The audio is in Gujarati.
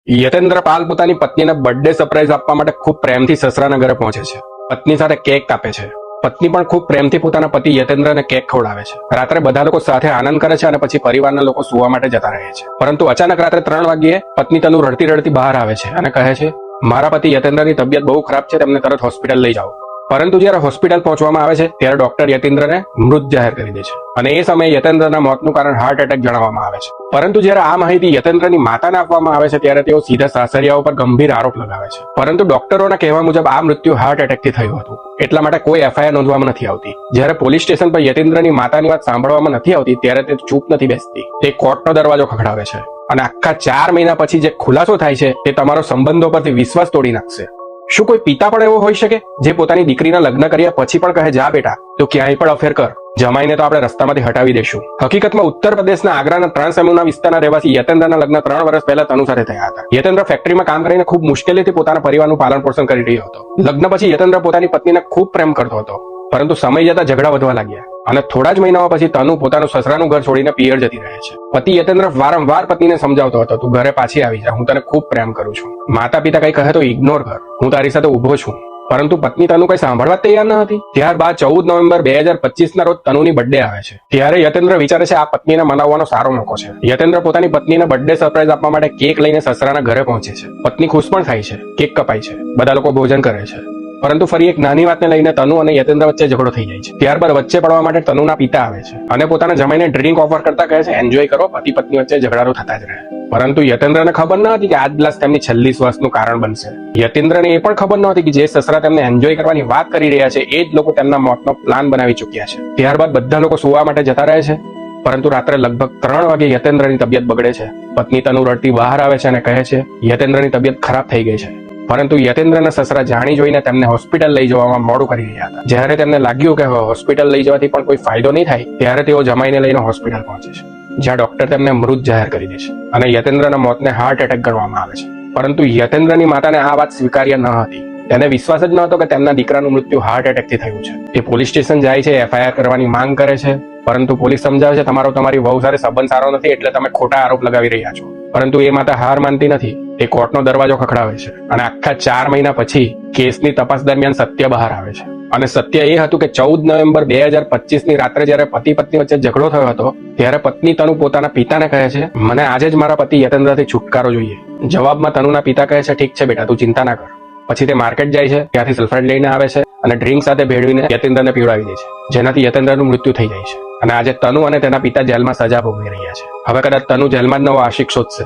યતેન્દ્ર પાલ પોતાની પત્નીને બર્થડે સરપ્રાઈઝ આપવા માટે ખૂબ પ્રેમથી સસરાના ઘરે પહોંચે છે. પત્ની સાથે કેક કાપે છે. પત્ની પણ ખૂબ પ્રેમથી પોતાના પતિ યતેન્દ્રને કેક ખવડાવે છે. રાત્રે બધા લોકો સાથે આનંદ કરે છે અને પછી પરિવારના લોકો સુવા માટે જતા રહે છે. પરંતુ અચાનક રાત્રે 3 વાગ્યે પત્ની તનુ રડતી રડતી બહાર આવે છે અને કહે છે, મારા પતિ યતેન્દ્રની તબિયત બહુ ખરાબ છે, તેમને તરત હોસ્પિટલ લઈ જાઓ. પરંતુ જ્યારે હોસ્પિટલ પહોંચવામાં આવે છે ત્યારે ડોક્ટર યતેન્દ્રને મૃત જાહેર કરી દે છે અને એ સમયે યતેન્દ્રના મોતનું કારણ હાર્ટ એટેક જણાવવામાં આવે છે. પરંતુ જ્યારે આ માહિતી યતેન્દ્રની માતાને આપવામાં આવે છે ત્યારે તેઓ સીધા સાસરિયાઓ પર ગંભીર આરોપ લગાવે છે. પરંતુ ડોક્ટરોના કહેવા મુજબ આ મૃત્યુ હાર્ટ એટેકથી થયું હતું, એટલા માટે કોઈ એફઆઈઆર નોંધવામાં નથી આવતી. જ્યારે પોલીસ સ્ટેશન પર યતેન્દ્રની માતાની વાત સાંભળવામાં નથી આવતી ત્યારે તે ચૂપ નથી બેસતી. તે કોર્ટનો દરવાજો ખખડાવે છે અને આખા 4 મહિના પછી જે ખુલાસો થાય છે તે તમારો સંબંધો પરથી વિશ્વાસ તોડી નાખશે. શું કોઈ પિતા પણ એવો હોઈ શકે જે પોતાની દીકરીના લગ્ન કર્યા પછી પણ કહે, જા બેટા, તો ક્યાંય પણ અફેર કર, જમાઈને તો આપણે રસ્તામાંથી હટાવી દેશું. હકીકતમાં ઉત્તર પ્રદેશના આગ્રાના ટ્રાન્સએમુના વિસ્તારના રહેવાસી યતેન્દ્રના લગ્ન 3 વર્ષ પહેલા તનુ સાથે થયા હતા. યતેન્દ્ર ફેક્ટરીમાં કામ કરીને ખૂબ મુશ્કેલીથી પોતાના પરિવારનું પાલન પોષણ કરી રહ્યો હતો. લગ્ન પછી યતેન્દ્ર પોતાની પત્નીને ખૂબ પ્રેમ કરતો હતો, પરંતુ સમય જતા ઝઘડા વધવા લાગ્યા અને થોડા જ મહિનાઓ પછી તનુ પોતાનું સસરાનું ઘર છોડીને પિયર જતી રહે છે. પતિ યતેન્દ્ર વારંવાર પત્નીને સમજાવતો હતો, તું ઘરે પાછી આવી જા, હું તને ખૂબ પ્રેમ કરું છું. માતા પિતા કઈ કહે તો ઇગ્નોર કર, હું તારી સાથે ઉભો છું. પરંતુ પત્ની તનુ કઈ સાંભળવા તૈયાર ન હતી. ત્યારબાદ 14 નવેમ્બર 2025 રોજ તનુની બર્થડે આવે છે. ત્યારે યતેન્દ્ર વિચારે છે આ પત્નીને મનાવવાનો સારો મોકો છે. યતેન્દ્ર પોતાની પત્નીને બર્થડે સરપ્રાઈઝ આપવા માટે કેક લઈને સસરાના ઘરે પહોંચે છે. પત્ની ખુશ પણ થાય છે, કેક કપાય છે, બધા લોકો ભોજન કરે છે. પરંતુ ફરી એક નાની વાતને લઈને તનુ અને યતેન્દ્ર વચ્ચે ઝઘડો થઈ જાય છે. ત્યારબાદ વચ્ચે પડવા માટે તનુના પિતા આવે છે અને પોતાના જમાઈને ડ્રિંક ઓફર કરતા કહે છે, એન્જોય કરો, પતિ પત્ની વચ્ચે ઝઘડારો થતા જ રહે. પરંતુ યતેન્દ્રને ખબર ન હતી કે આ જ ગ્લાસ તેમની છેલ્લી શ્વાસનું કારણ બનશે. યતેન્દ્રને એ પણ ખબર ન હતી કે જે સસરા તેમને એન્જોય કરવાની વાત કરી રહ્યા છે એ જ લોકો તેમના મોતનો પ્લાન બનાવી ચૂક્યા છે. ત્યારબાદ બધા લોકો સુવા માટે જતા રહે છે. પરંતુ રાત્રે લગભગ 3 વાગે યતેન્દ્રની તબિયત બગડે છે. પત્ની તનુ રડતી બહાર આવે છે અને કહે છે, યતેન્દ્રની તબિયત ખરાબ થઈ ગઈ છે. પરંતુ યતેન્દ્રના સસરા જાણી જોઈને તેમને હોસ્પિટલ લઈ જવામાં મોડું કરી રહ્યા હતા. જ્યારે તેમને લાગ્યું કે હોસ્પિટલ લઈ જવાથી પણ કોઈ ફાયદો નહીં થાય ત્યારે તેઓ જમાઈને લઈને હોસ્પિટલ પહોંચે છે, જ્યાં ડોક્ટર તેમને મૃત જાહેર કરી દે છે અને યતેન્દ્રના મોતને હાર્ટ એટેક ગણવામાં આવે છે. પરંતુ યતેન્દ્રની માતાને આ વાત સ્વીકાર્ય ન હતી. તેને વિશ્વાસ જ ન હતો કે તેમના દીકરાનું મૃત્યુ હાર્ટ એટેકથી થયું છે. તે પોલીસ સ્ટેશન જાય છે, એફઆઈઆર કરવાની માંગ કરે છે, પરંતુ પોલીસ સમજાવે છે તમારી વહુ સાથે સંબંધ સારો નથી એટલે તમે ખોટા આરોપ લગાવી રહ્યા છો. પરંતુ એ માતા હાર માનતી નથી. તે કોર્ટનો દરવાજો ખખડાવે છે અને આખા 4 મહિના પછી કેસની તપાસ દરમિયાન સત્ય બહાર આવે છે. અને સત્ય એ હતું કે 14 નવેમ્બર 2025 રાત્રે જ્યારે પતિ પત્ની વચ્ચે ઝઘડો થયો હતો ત્યારે પત્ની તનુ પોતાના પિતાને કહે છે, મને આજે જ મારા પતિ યતેન્દ્રથી છુટકારો જોઈએ. જવાબમાં તનુના પિતા કહે છે, ઠીક છે બેટા, તું ચિંતા ના કર. પછી તે માર્કેટ જાય છે, ત્યાંથી સલ્ફાઇડ લઈને આવે છે અને ડ્રિંક સાથે ભેળવીને યતેન્દ્રને પીવડાવી દે છે, જેનાથી યતેન્દ્રનું મૃત્યુ થઈ જાય છે. અને આજે તનુ અને તેના પિતા જેલમાં સજા ભોગવી રહ્યા છે. હવે કદાચ તનુ જેલમાં જ નવો આશિક શોધશે.